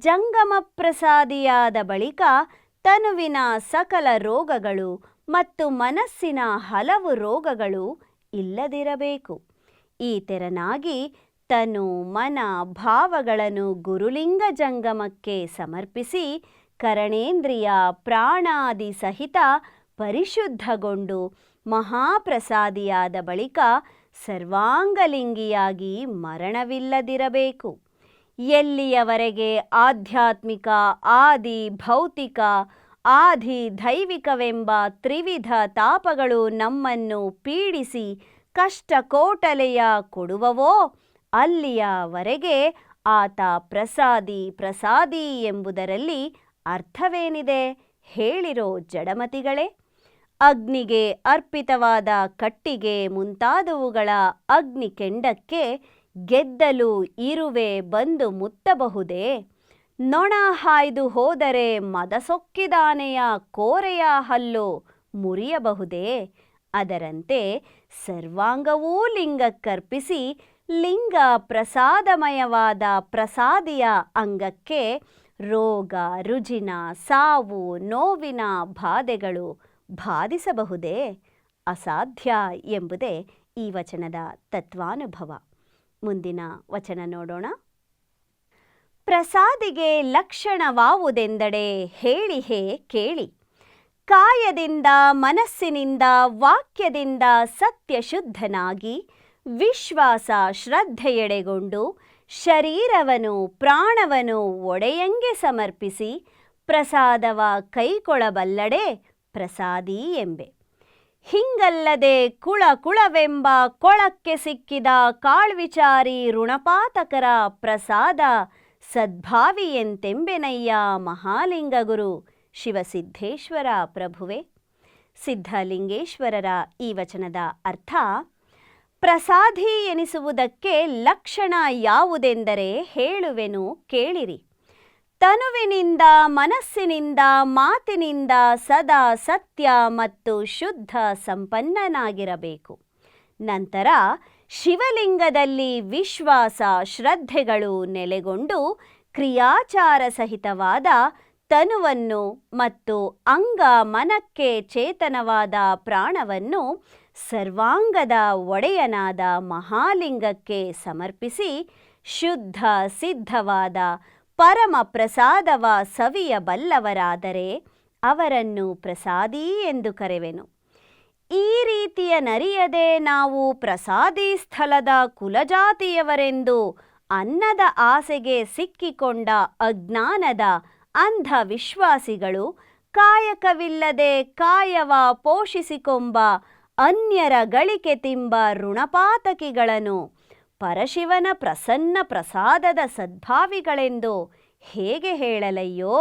ಜಂಗಮ ಪ್ರಸಾದಿಯಾದ ಬಳಿಕ ತನುವಿನ ಸಕಲ ರೋಗಗಳು ಮತ್ತು ಮನಸ್ಸಿನ ಹಲವು ರೋಗಗಳು ಇಲ್ಲದಿರಬೇಕು. ಈ ತೆರನಾಗಿ ತನು ಮನ ಭಾವಗಳನ್ನು ಗುರುಲಿಂಗ ಜಂಗಮಕ್ಕೆ ಸಮರ್ಪಿಸಿ ಕರಣೇಂದ್ರಿಯ ಪ್ರಾಣಾದಿ ಸಹಿತ ಪರಿಶುದ್ಧಗೊಂಡು ಮಹಾಪ್ರಸಾದಿಯಾದ ಬಳಿಕ ಸರ್ವಾಂಗಲಿಂಗಿಯಾಗಿ ಮರಣವಿಲ್ಲದಿರಬೇಕು. ಎಲ್ಲಿಯವರೆಗೆ ಆಧ್ಯಾತ್ಮಿಕ ಆದಿ ಭೌತಿಕ ಆದಿ ದೈವಿಕವೆಂಬ ತ್ರಿವಿಧ ತಾಪಗಳು ನಮ್ಮನ್ನು ಪೀಡಿಸಿ ಕಷ್ಟ ಕೋಟಲೆಯ ಕೊಡುವವೋ ಅಲ್ಲಿಯವರೆಗೆ ಆತ ಪ್ರಸಾದಿ ಪ್ರಸಾದಿ ಎಂಬುದರಲ್ಲಿ ಅರ್ಥವೇನಿದೆ ಹೇಳಿರೋ ಜಡಮತಿಗಳೇ? ಅಗ್ನಿಗೆ ಅರ್ಪಿತವಾದ ಕಟ್ಟಿಗೆ ಮುಂತಾದವುಗಳ ಅಗ್ನಿ ಕೆಂಡಕ್ಕೆ ಗೆದ್ದಲು ಇರುವೆ ಬಂದು ಮುತ್ತಬಹುದೇ? ನೊಣ ಹಾಯ್ದು ಹೋದರೆ ಮದಸೊಕ್ಕಿದಾನೆಯ ಕೋರೆಯ ಹಲ್ಲು ಮುರಿಯಬಹುದೇ? ಅದರಂತೆ ಸರ್ವಾಂಗವೂ ಲಿಂಗಕ್ಕರ್ಪಿಸಿ ಲಿಂಗ ಪ್ರಸಾದಮಯವಾದ ಪ್ರಸಾದಿಯ ಅಂಗಕ್ಕೆ ರೋಗ ರುಜಿನ ಸಾವು ನೋವಿನ ಬಾಧೆಗಳು ಬಾಧಿಸಬಹುದೇ? ಅಸಾಧ್ಯ ಎಂಬುದೇ ಈ ವಚನದ ತತ್ವಾನುಭವ. ಮುಂದಿನ ವಚನ ನೋಡೋಣ. ಪ್ರಸಾದಿಗೆ ಲಕ್ಷಣವಾವುದೆಂದಡೆ ಹೇಳಿಹೇ ಕೇಳಿ. ಕಾಯದಿಂದ ಮನಸ್ಸಿನಿಂದ ವಾಕ್ಯದಿಂದ ಸತ್ಯಶುದ್ಧನಾಗಿ ವಿಶ್ವಾಸ ಶ್ರದ್ಧೆಯೆಡೆಗೊಂಡು ಶರೀರವನು ಪ್ರಾಣವನು ಒಡೆಯಂಗೆ ಸಮರ್ಪಿಸಿ ಪ್ರಸಾದವ ಕೈಕೊಳಬಲ್ಲಡೆ ಪ್ರಸಾದಿ ಎಂಬೆ. ಹಿಂಗಲ್ಲದೆ ಕುಳವೆಂಬ ಕೊಳಕ್ಕೆ ಸಿಕ್ಕಿದ ಕಾಳ್ವಿಚಾರಿ ಋಣಪಾತಕರ ಪ್ರಸಾದ ಸದ್ಭಾವಿಯೆಂತೆಂಬೆನಯ್ಯ ಮಹಾಲಿಂಗಗುರು ಶಿವಸಿದ್ಧೇಶ್ವರ ಪ್ರಭುವೆ. ಸಿದ್ಧಲಿಂಗೇಶ್ವರರ ಈ ವಚನದ ಅರ್ಥ: ಪ್ರಸಾದಿ ಎನಿಸುವುದಕ್ಕೆ ಲಕ್ಷಣ ಯಾವುದೆಂದರೆ ಹೇಳುವೆನು ಕೇಳಿರಿ. ತನುವಿನಿಂದ ಮನಸ್ಸಿನಿಂದ ಮಾತಿನಿಂದ ಸದಾ ಸತ್ಯ ಮತ್ತು ಶುದ್ಧ ಸಂಪನ್ನನಾಗಿರಬೇಕು. ನಂತರ ಶಿವಲಿಂಗದಲ್ಲಿ ವಿಶ್ವಾಸ ಶ್ರದ್ಧೆಗಳು ನೆಲೆಗೊಂಡು ಕ್ರಿಯಾಚಾರ ಸಹಿತವಾದ ತನುವನ್ನು ಮತ್ತು ಅಂಗ ಮನಕ್ಕೆ ಚೇತನವಾದ ಪ್ರಾಣವನ್ನು ಸರ್ವಾಂಗದ ಒಡೆಯನಾದ ಮಹಾಲಿಂಗಕ್ಕೆ ಸಮರ್ಪಿಸಿ ಶುದ್ಧ ಸಿದ್ಧವಾದ ಪರಮ ಪ್ರಸಾದವ ಸವಿಯಬಲ್ಲವರಾದರೆ ಅವರನ್ನು ಪ್ರಸಾದಿ ಎಂದು ಕರೆವೆನು. ಈ ರೀತಿಯ ನರಿಯದೆ ನಾವು ಪ್ರಸಾದಿ ಸ್ಥಳದ ಕುಲಜಾತಿಯವರೆಂದು ಅನ್ನದ ಆಸೆಗೆ ಸಿಕ್ಕಿಕೊಂಡ ಅಜ್ಞಾನದ ಅಂಧ ವಿಶ್ವಾಸಿಗಳು ಕಾಯಕವಿಲ್ಲದೆ ಕಾಯವ ಪೋಷಿಸಿಕೊಂಬ ಅನ್ಯರ ಗಳಿಕೆ ತಿಂಬ ಋಣಪಾತಕಿಗಳನ್ನು ಪರಶಿವನ ಪ್ರಸನ್ನ ಪ್ರಸಾದದ ಸದ್ಭಾವಿಗಳೆಂದು ಹೇಗೆ ಹೇಳಲಯ್ಯೋ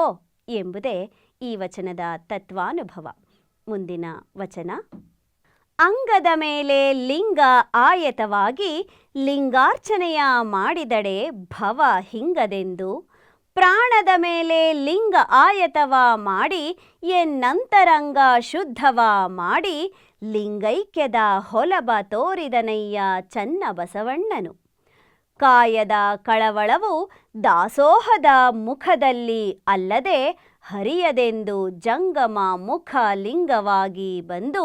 ಎಂಬುದೇ ಈ ವಚನದ ತತ್ವಾನುಭವ. ಮುಂದಿನ ವಚನ: ಅಂಗದ ಮೇಲೆ ಲಿಂಗ ಆಯತವಾಗಿ ಲಿಂಗಾರ್ಚನೆಯ ಮಾಡಿದಡೆ ಭವ ಹಿಂಗದೆಂದು, ಪ್ರಾಣದ ಮೇಲೆ ಲಿಂಗ ಆಯತವ ಮಾಡಿ ಎನ್ನಂತರಂಗ ಶುದ್ಧವ ಮಾಡಿ ಲಿಂಗೈಕ್ಯದ ಹೊಲಬ ತೋರಿದನಯ್ಯ ಚನ್ನ ಬಸವಣ್ಣನು. ಕಾಯದ ಕಳವಳವು ದಾಸೋಹದ ಮುಖದಲ್ಲಿ ಅಲ್ಲದೆ ಹರಿಯದೆಂದು ಜಂಗಮ ಮುಖ ಲಿಂಗವಾಗಿ ಬಂದು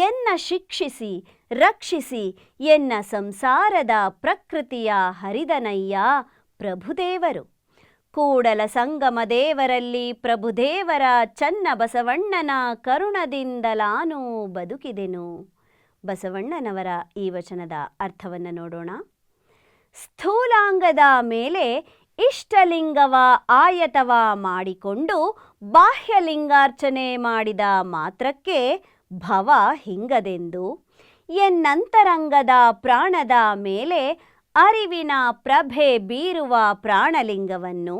ಎನ್ನ ಶಿಕ್ಷಿಸಿ ರಕ್ಷಿಸಿ ಎನ್ನ ಸಂಸಾರದ ಪ್ರಕೃತಿಯ ಹರಿದನಯ್ಯ ಪ್ರಭುದೇವರು. ಕೂಡಲ ಸಂಗಮ ದೇವರಲ್ಲಿ ಪ್ರಭುದೇವರ ಚನ್ನ ಬಸವಣ್ಣನ ಕರುಣದಿಂದಲಾನು ಬದುಕಿದೆನು. ಬಸವಣ್ಣನವರ ಈ ವಚನದ ಅರ್ಥವನ್ನು ನೋಡೋಣ. ಸ್ಥೂಲಾಂಗದ ಮೇಲೆ ಇಷ್ಟಲಿಂಗವ ಆಯತವ ಮಾಡಿಕೊಂಡು ಬಾಹ್ಯಲಿಂಗಾರ್ಚನೆ ಮಾಡಿದ ಮಾತ್ರಕ್ಕೆ ಭವ ಹಿಂಗದೆಂದು, ಎನ್ನಂತರಂಗದ ಪ್ರಾಣದ ಮೇಲೆ ಅರಿವಿನ ಪ್ರಭೆ ಬೀರುವ ಪ್ರಾಣಲಿಂಗವನ್ನು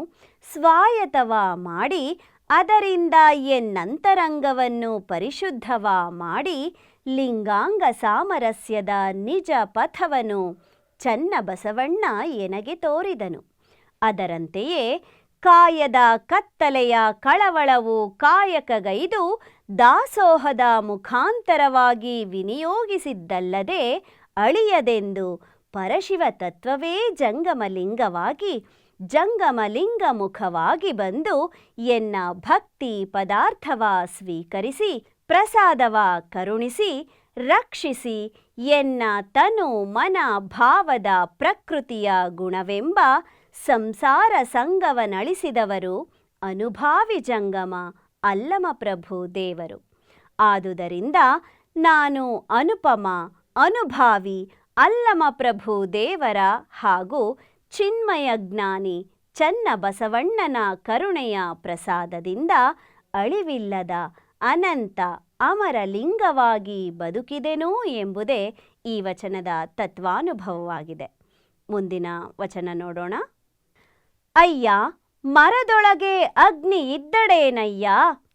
ಸ್ವಾಯತವ ಮಾಡಿ ಅದರಿಂದ ಎನ್ನಂತರಂಗವನ್ನು ಪರಿಶುದ್ಧವ ಮಾಡಿ ಲಿಂಗಾಂಗ ಸಾಮರಸ್ಯದ ನಿಜ ಪಥವನ್ನು ಚನ್ನ ಬಸವಣ್ಣ ಎನಗೆ ತೋರಿದನು. ಅದರಂತೆಯೇ ಕಾಯದ ಕತ್ತಲೆಯ ಕಳವಳವು ಕಾಯಕಗೈದು ದಾಸೋಹದ ಮುಖಾಂತರವಾಗಿ ವಿನಿಯೋಗಿಸಿದ್ದಲ್ಲದೆ ಅಳಿಯದೆಂದು ಪರಶಿವ ತತ್ವವೇ ಜಂಗಮಲಿಂಗವಾಗಿ ಜಂಗಮಲಿಂಗ ಮುಖವಾಗಿ ಬಂದು ಎನ್ನ ಭಕ್ತಿ ಪದಾರ್ಥವ ಸ್ವೀಕರಿಸಿ ಪ್ರಸಾದವ ಕರುಣಿಸಿ ರಕ್ಷಿಸಿ ಎನ್ನ ತನು ಮನ ಭಾವದ ಪ್ರಕೃತಿಯ ಗುಣವೆಂಬ ಸಂಸಾರ ಸಂಗವನಳಿಸಿದವರು ಅನುಭಾವಿ ಜಂಗಮ ಅಲ್ಲಮ ಪ್ರಭು ದೇವರು. ಆದುದರಿಂದ ನಾನು ಅನುಪಮ ಅನುಭಾವಿ ಅಲ್ಲಮ ಪ್ರಭು ದೇವರ ಹಾಗೂ ಚಿನ್ಮಯ ಜ್ಞಾನಿ ಚನ್ನ ಬಸವಣ್ಣನ ಕರುಣೆಯ ಪ್ರಸಾದದಿಂದ ಅಳಿವಿಲ್ಲದ ಅನಂತ ಅಮರ ಲಿಂಗವಾಗಿ ಬದುಕಿದೆನು ಎಂಬುದೇ ಈ ವಚನದ ತತ್ವಾನುಭವವಾಗಿದೆ. ಮುಂದಿನ ವಚನ ನೋಡೋಣ. ಅಯ್ಯ ಮರದೊಳಗೆ ಅಗ್ನಿ ಇದ್ದಡೇನಯ್ಯ,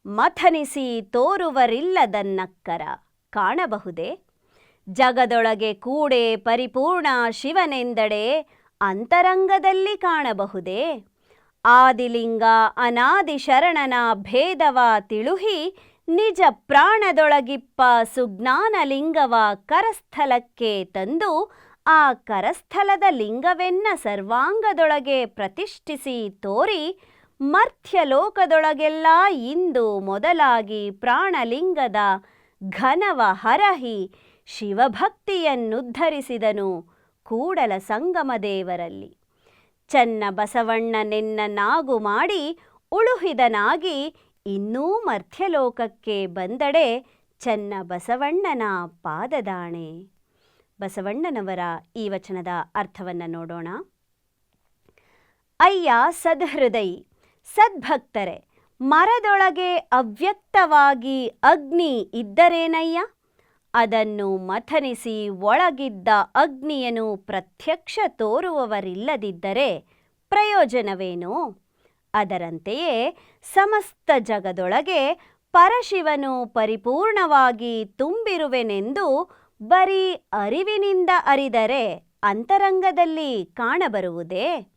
ಮಥನಿಸಿ ತೋರುವರಿಲ್ಲದನ್ನಕ್ಕರ ಕಾಣಬಹುದೇ. ಜಗದೊಳಗೆ ಕೂಡೆ ಪರಿಪೂರ್ಣ ಶಿವನೆಂದಡೆ, ಅಂತರಂಗದಲ್ಲಿ ಕಾಣಬಹುದೇ. ಆದಿಲಿಂಗ ಅನಾದಿ ಶರಣನ ಭೇದವ ತಿಳುಹಿ, ನಿಜ ಪ್ರಾಣದೊಳಗಿಪ್ಪ ಸುಜ್ಞಾನ ಲಿಂಗವ ಕರಸ್ಥಲಕ್ಕೆ ತಂದು, ಆ ಕರಸ್ಥಲದ ಲಿಂಗವೆನ್ನ ಸರ್ವಾಂಗದೊಳಗೆ ಪ್ರತಿಷ್ಠಿಸಿ ತೋರಿ, ಮರ್ತ್ಯಲೋಕದೊಳಗೆಲ್ಲ ಇಂದು ಮೊದಲಾಗಿ ಪ್ರಾಣಲಿಂಗದ ಘನವ ಹರಹಿ ಶಿವಭಕ್ತಿಯನ್ನುದ್ಧರಿಸಿದನು ಕೂಡಲ ಸಂಗಮ ದೇವರಲ್ಲಿ. ಚನ್ನ ಬಸವಣ್ಣನೆನ್ನ ನಾಗು ಮಾಡಿ ಉಳುಹಿದನಾಗಿ, ಇನ್ನೂ ಮರ್ತ್ಯಲೋಕಕ್ಕೆ ಬಂದಡೆ ಚನ್ನ ಬಸವಣ್ಣನ ಪಾದದಾಣೆ. ಬಸವಣ್ಣನವರ ಈ ವಚನದ ಅರ್ಥವನ್ನು ನೋಡೋಣ. ಅಯ್ಯ ಸದ್ಹೃದಯಿ ಸದ್ಭಕ್ತರೆ, ಮರದೊಳಗೆ ಅವ್ಯಕ್ತವಾಗಿ ಅಗ್ನಿ ಇದ್ದರೇನಯ್ಯ, ಅದನ್ನು ಮಥನಿಸಿ ಒಳಗಿದ್ದ ಅಗ್ನಿಯನ್ನು ಪ್ರತ್ಯಕ್ಷ ತೋರುವವರಿಲ್ಲದಿದ್ದರೆ ಪ್ರಯೋಜನವೇನು. ಅದರಂತೆಯೇ ಸಮಸ್ತ ಜಗದೊಳಗೆ ಪರಶಿವನು ಪರಿಪೂರ್ಣವಾಗಿ ತುಂಬಿರುವೆನೆಂದು ಬರೀ ಅರಿವಿನಿಂದ ಅರಿದರೆ ಅಂತರಂಗದಲ್ಲಿ ಕಾಣಬರುವುದೇ.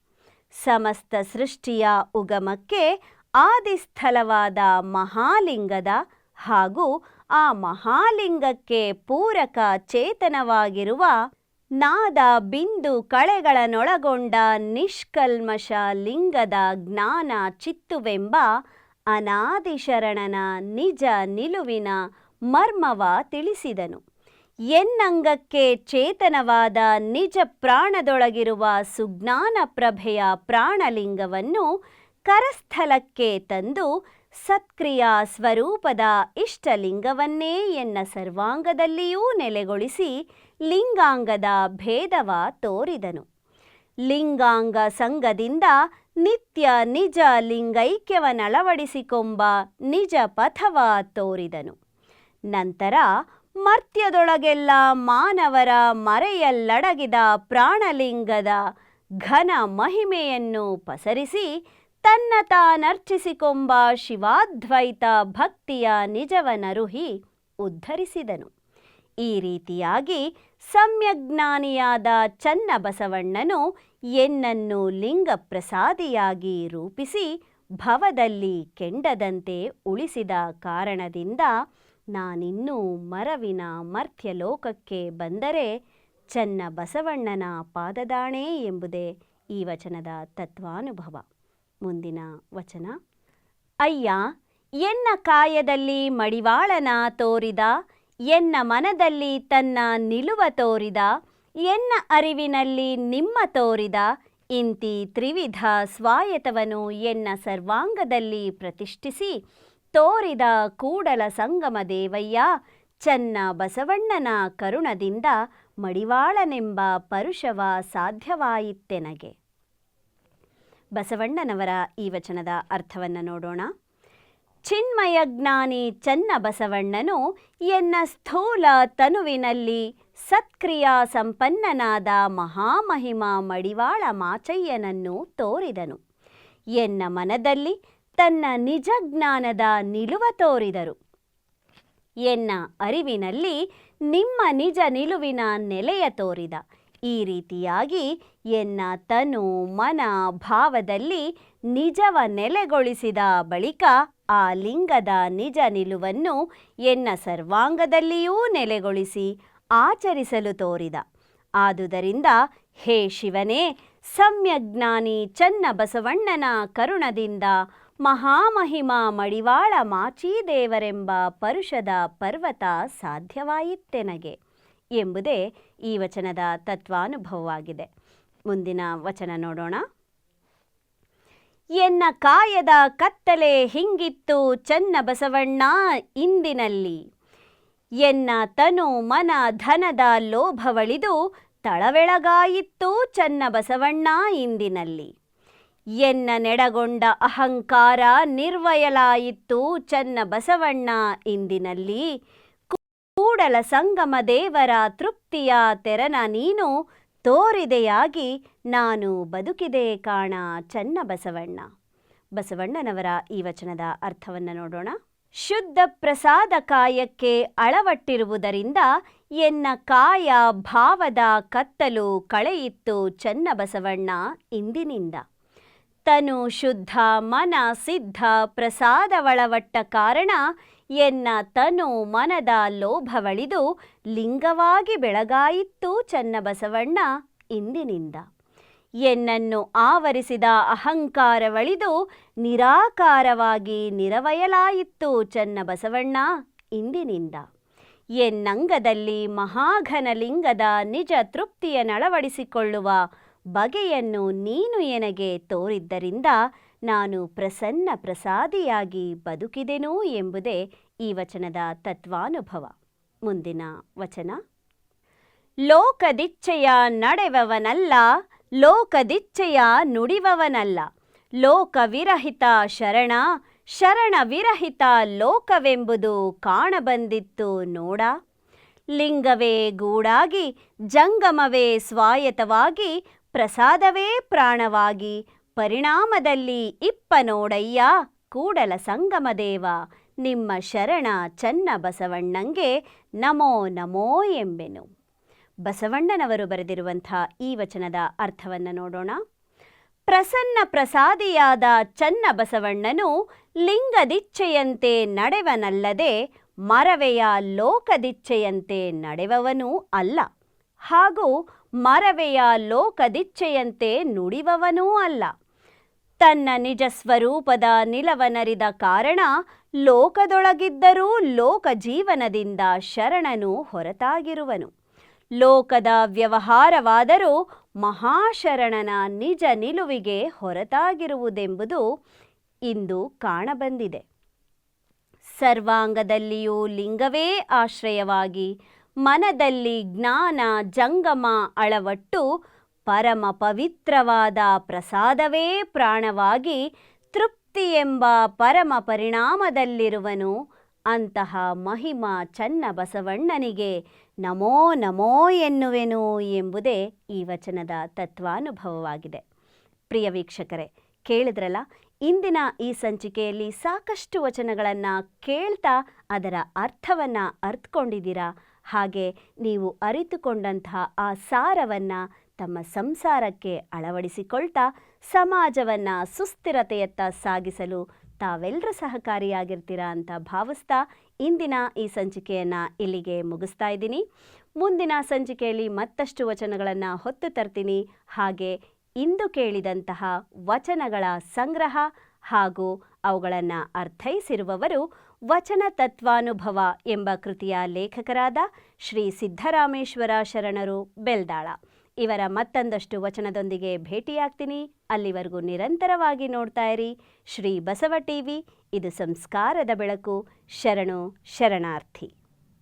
ಸಮಸ್ತ ಸೃಷ್ಟಿಯ ಉಗಮಕ್ಕೆ ಆದಿಸ್ಥಳವಾದ ಮಹಾಲಿಂಗದ ಹಾಗೂ ಆ ಮಹಾಲಿಂಗಕ್ಕೆ ಪೂರಕ ಚೇತನವಾಗಿರುವ ನಾದ ಬಿಂದು ಕಳೆಗಳನ್ನೊಳಗೊಂಡ ನಿಷ್ಕಲ್ಮಶ ಲಿಂಗದ ಜ್ಞಾನ ಚಿತ್ತುವೆಂಬ ಅನಾದಿಶರಣನ ನಿಜ ನಿಲುವಿನ ಮರ್ಮವ ತಿಳಿಸಿದನು. ಎನ್ನಂಗಕ್ಕೆ ಚೇತನವಾದ ನಿಜ ಪ್ರಾಣದೊಳಗಿರುವ ಸುಜ್ಞಾನ ಪ್ರಭೆಯ ಪ್ರಾಣಲಿಂಗವನ್ನು ಕರಸ್ಥಲಕ್ಕೆ ತಂದು ಸತ್ಕ್ರಿಯಾ ಸ್ವರೂಪದ ಇಷ್ಟಲಿಂಗವನ್ನೇ ಎನ್ನ ಸರ್ವಾಂಗದಲ್ಲಿಯೂ ನೆಲೆಗೊಳಿಸಿ ಲಿಂಗಾಂಗದ ಭೇದವ ತೋರಿದನು. ಲಿಂಗಾಂಗ ಸಂಗದಿಂದ ನಿತ್ಯ ನಿಜ ಲಿಂಗೈಕ್ಯವನಳವಡಿಸಿಕೊಂಬ ನಿಜ ಪಥವ ತೋರಿದನು. ನಂತರ ಮರ್ತ್ಯದೊಳಗೆಲ್ಲ ಮಾನವರ ಮರೆಯಲ್ಲಡಗಿದ ಪ್ರಾಣಲಿಂಗದ ಘನ ಮಹಿಮೆಯನ್ನು ಪಸರಿಸಿ ತನ್ನ ತಾನರ್ಚಿಸಿಕೊಂಬ ಶಿವಾದ್ವೈತ ಭಕ್ತಿಯ ನಿಜವನರುಹಿ ಉದ್ಧರಿಸಿದನು. ಈ ರೀತಿಯಾಗಿ ಸಮ್ಯಜ್ಞಾನಿಯಾದ ಚನ್ನ ಬಸವಣ್ಣನು ಎನ್ನನ್ನು ಲಿಂಗ ಪ್ರಸಾದಿಯಾಗಿ ರೂಪಿಸಿ ಭವದಲ್ಲಿ ಕೆಂಡದಂತೆ ಉಳಿಸಿದ ಕಾರಣದಿಂದ ನಾನಿನ್ನೂ ಮರವಿನ ಮರ್ತ್ಯಲೋಕಕ್ಕೆ ಬಂದರೆ ಚನ್ನ ಬಸವಣ್ಣನ ಪಾದದಾಣೆ ಎಂಬುದೇ ಈ ವಚನದ ತತ್ವಾನುಭವ. ಮುಂದಿನ ವಚನ. ಅಯ್ಯ ಎನ್ನ ಕಾಯದಲ್ಲಿ ಮಡಿವಾಳನ ತೋರಿದ, ಎನ್ನ ಮನದಲ್ಲಿ ತನ್ನ ನಿಲುವ ತೋರಿದ, ಎನ್ನ ಅರಿವಿನಲ್ಲಿ ನಿಮ್ಮ ತೋರಿದ, ಇಂತಿ ತ್ರಿವಿಧ ಸ್ವಾಯತವನು ಎನ್ನ ಸರ್ವಾಂಗದಲ್ಲಿ ಪ್ರತಿಷ್ಠಿಸಿ ತೋರಿದ ಕೂಡಲ ಸಂಗಮ ದೇವಯ್ಯ, ಚನ್ನ ಬಸವಣ್ಣನ ಕರುಣದಿಂದ ಮಡಿವಾಳನೆಂಬ ಪರುಷವ ಸಾಧ್ಯವಾಯಿತೆನಗೆ. ಬಸವಣ್ಣನವರ ಈ ವಚನದ ಅರ್ಥವನ್ನು ನೋಡೋಣ. ಚಿನ್ಮಯ ಜ್ಞಾನಿ ಚನ್ನ ಬಸವಣ್ಣನು ಎನ್ನ ಸ್ಥೂಲ ತನುವಿನಲ್ಲಿ ಸತ್ಕ್ರಿಯಾ ಸಂಪನ್ನನಾದ ಮಹಾಮಹಿಮಾ ಮಡಿವಾಳ ಮಾಚಯ್ಯನನ್ನು ತೋರಿದನು. ಎನ್ನ ಮನದಲ್ಲಿ ತನ್ನ ನಿಜ ಜ್ಞಾನದ ನಿಲುವ ತೋರಿದರು. ಎನ್ನ ಅರಿವಿನಲ್ಲಿ ನಿಮ್ಮ ನಿಜ ನಿಲುವಿನ ನೆಲೆಯ ತೋರಿದ. ಈ ರೀತಿಯಾಗಿ ಎನ್ನ ತನು ಮನ ಭಾವದಲ್ಲಿ ನಿಜವ ನೆಲೆಗೊಳಿಸಿದ ಬಳಿಕ ಆ ಲಿಂಗದ ನಿಜ ನಿಲುವನ್ನು ಎನ್ನ ಸರ್ವಾಂಗದಲ್ಲಿಯೂ ನೆಲೆಗೊಳಿಸಿ ಆಚರಿಸಲು ತೋರಿದ. ಆದುದರಿಂದ ಹೇ ಶಿವನೇ, ಸಮ್ಯಜ್ಞಾನಿ ಚನ್ನ ಬಸವಣ್ಣನ ಕರುಣದಿಂದ ಮಹಾಮಹಿಮಾ ಮಡಿವಾಳ ಮಾಚೀದೇವರೆಂಬ ಪರುಷದ ಪರ್ವತ ಸಾಧ್ಯವಾಯಿತೆನಗೆ ಎಂಬುದೇ ಈ ವಚನದ ತತ್ವಾನುಭವವಾಗಿದೆ. ಮುಂದಿನ ವಚನ ನೋಡೋಣ. ಎನ್ನ ಕಾಯದ ಕತ್ತಲೆ ಹಿಂಗಿತ್ತು ಚನ್ನಬಸವಣ್ಣ ಇಂದಿನಲ್ಲಿ, ಎನ್ನ ತನು ಮನ ಧನದ ಲೋಭವಳಿದು ತಳವೆಳಗಾಯಿತ್ತು ಚನ್ನಬಸವಣ್ಣ ಇಂದಿನಲ್ಲಿ, ಎನ್ನ ನೆಡಗೊಂಡ ಅಹಂಕಾರ ನಿರ್ವಯಲಾಯಿತ್ತು ಚನ್ನಬಸವಣ್ಣ ಇಂದಿನಲ್ಲಿ, ಕೂಡಲ ಸಂಗಮ ದೇವರ ತೃಪ್ತಿಯ ತೆರನ ನೀನು ತೋರಿದೆಯಾಗಿ ನಾನು ಬದುಕಿದೆ ಕಾಣ ಚನ್ನಬಸವಣ್ಣ. ಬಸವಣ್ಣನವರ ಈ ವಚನದ ಅರ್ಥವನ್ನು ನೋಡೋಣ. ಶುದ್ಧ ಪ್ರಸಾದ ಕಾಯಕ್ಕೆ ಅಳವಟ್ಟಿರುವುದರಿಂದ ಎನ್ನ ಕಾಯ ಭಾವದ ಕತ್ತಲು ಕಳೆಯಿತ್ತು ಚನ್ನಬಸವಣ್ಣ ಇಂದಿನಿಂದ. ತನು ಶುದ್ಧ ಮನ ಸಿದ್ಧ ಪ್ರಸಾದವಳವಟ್ಟ ಕಾರಣ ಎನ್ನ ತನು ಮನದ ಲೋಭವಳಿದು ಲಿಂಗವಾಗಿ ಬೆಳಗಾಯಿತ್ತು ಚನ್ನಬಸವಣ್ಣ ಇಂದಿನಿಂದ. ಎನ್ನನ್ನು ಆವರಿಸಿದ ಅಹಂಕಾರವಳಿದು ನಿರಾಕಾರವಾಗಿ ನಿರವಯಲಾಯಿತ್ತು ಚನ್ನಬಸವಣ್ಣ ಇಂದಿನಿಂದ. ಎನ್ನಂಗದಲ್ಲಿ ಮಹಾಘನಲಿಂಗದ ನಿಜ ತೃಪ್ತಿಯನ್ನಳವಡಿಸಿಕೊಳ್ಳುವ ಬಗೆಯನ್ನು ನೀನು ಎನಗೆ ತೋರಿದ್ದರಿಂದ ನಾನು ಪ್ರಸನ್ನ ಪ್ರಸಾದಿಯಾಗಿ ಬದುಕಿದೆನು ಎಂಬುದೇ ಈ ವಚನದ ತತ್ವಾನುಭವ. ಮುಂದಿನ ವಚನ. ಲೋಕದಿಚ್ಛೆಯ ನಡೆವವನಲ್ಲ, ಲೋಕದಿಚ್ಛೆಯ ನುಡಿವವನಲ್ಲ, ಲೋಕವಿರಹಿತ ಶರಣ, ಶರಣ ವಿರಹಿತ ಲೋಕವೆಂಬುದು ಕಾಣಬಂದಿತ್ತು ನೋಡ. ಲಿಂಗವೇ ಗೂಡಾಗಿ ಜಂಗಮವೇ ಸ್ವಾಯತವಾಗಿ ಪ್ರಸಾದವೇ ಪ್ರಾಣವಾಗಿ ಪರಿಣಾಮದಲ್ಲಿ ಇಪ್ಪ ನೋಡಯ್ಯ ಕೂಡಲ ಸಂಗಮದೇವ ನಿಮ್ಮ ಶರಣ ಚನ್ನಬಸವಣ್ಣಂಗೆ ನಮೋ ನಮೋ ಎಂಬೆನು. ಬಸವಣ್ಣನವರು ಬರೆದಿರುವಂಥ ಈ ವಚನದ ಅರ್ಥವನ್ನು ನೋಡೋಣ. ಪ್ರಸನ್ನ ಪ್ರಸಾದಿಯಾದ ಚನ್ನಬಸವಣ್ಣನು ಲಿಂಗದಿಚ್ಛೆಯಂತೆ ನಡೆವನಲ್ಲದೆ ಮರವೆಯ ಲೋಕದಿಚ್ಛೆಯಂತೆ ನಡೆವವನೂ ಅಲ್ಲ, ಹಾಗೂ ಮರವೆಯ ಲೋಕದಿಚ್ಛೆಯಂತೆ ನುಡಿವವನೂ ಅಲ್ಲ. ತನ್ನ ನಿಜ ಸ್ವರೂಪದ ನಿಲವನರಿದ ಕಾರಣ ಲೋಕದೊಳಗಿದ್ದರೂ ಲೋಕ ಜೀವನದಿಂದ ಶರಣನು ಹೊರತಾಗಿರುವನು. ಲೋಕದ ವ್ಯವಹಾರವಾದರೂ ಮಹಾಶರಣನ ನಿಜ ನಿಲುವಿಗೆ ಹೊರತಾಗಿರುವುದೆಂಬುದು ಇಂದು ಕಾಣಬಂದಿದೆ. ಸರ್ವಾಂಗದಲ್ಲಿಯೂ ಲಿಂಗವೇ ಆಶ್ರಯವಾಗಿ ಮನದಲ್ಲಿ ಜ್ಞಾನ ಜಂಗಮ ಅಳವಟ್ಟು ಪರಮ ಪವಿತ್ರವಾದ ಪ್ರಸಾದವೇ ಪ್ರಾಣವಾಗಿ ತೃಪ್ತಿ ಎಂಬ ಪರಮ ಪರಿಣಾಮದಲ್ಲಿರುವನು. ಅಂತಹ ಮಹಿಮಾ ಚನ್ನಬಸವಣ್ಣನಿಗೆ ನಮೋ ನಮೋ ಎನ್ನುವೆನು ಎಂಬುದೇ ಈ ವಚನದ ತತ್ವಾನುಭವವಾಗಿದೆ. ಪ್ರಿಯ ವೀಕ್ಷಕರೇ, ಕೇಳಿದ್ರಲ್ಲ, ಇಂದಿನ ಈ ಸಂಚಿಕೆಯಲ್ಲಿ ಸಾಕಷ್ಟು ವಚನಗಳನ್ನು ಕೇಳ್ತಾ ಅದರ ಅರ್ಥವನ್ನು ಅರ್ಥಕೊಂಡಿದ್ದೀರಾ. ಹಾಗೆ ನೀವು ಅರಿತುಕೊಂಡಂತಹ ಆ ಸಾರವನ್ನು ತಮ್ಮ ಸಂಸಾರಕ್ಕೆ ಅಳವಡಿಸಿಕೊಳ್ತಾ ಸಮಾಜವನ್ನು ಸುಸ್ಥಿರತೆಯತ್ತ ಸಾಗಿಸಲು ತಾವೆಲ್ಲರೂ ಸಹಕಾರಿಯಾಗಿರ್ತೀರಾ ಅಂತ ಭಾವಿಸ್ತಾ ಇಂದಿನ ಈ ಸಂಚಿಕೆಯನ್ನು ಇಲ್ಲಿಗೆ ಮುಗಿಸ್ತಾ ಇದ್ದೀನಿ. ಮುಂದಿನ ಸಂಚಿಕೆಯಲ್ಲಿ ಮತ್ತಷ್ಟು ವಚನಗಳನ್ನು ಹೊತ್ತು ತರ್ತೀನಿ. ಹಾಗೆ ಇಂದು ಕೇಳಿದಂತಹ ವಚನಗಳ ಸಂಗ್ರಹ ಹಾಗೂ ಅವುಗಳನ್ನು ಅರ್ಥೈಸಿರುವವರು ವಚನ ತತ್ವಾನುಭವ ಎಂಬ ಕೃತಿಯ ಲೇಖಕರಾದ ಶ್ರೀ ಸಿದ್ದರಾಮೇಶ್ವರ ಶರಣರು ಬೆಲ್ದಾಳ. ಇವರ ಮತ್ತೊಂದಷ್ಟು ವಚನದೊಂದಿಗೆ ಭೇಟಿಯಾಗ್ತೀನಿ. ಅಲ್ಲಿವರೆಗೂ ನಿರಂತರವಾಗಿ ನೋಡ್ತಾ ಇರಿ ಶ್ರೀ ಬಸವ ಟಿವಿ. ಇದು ಸಂಸ್ಕಾರದ ಬೆಳಕು. ಶರಣು ಶರಣಾರ್ಥಿ.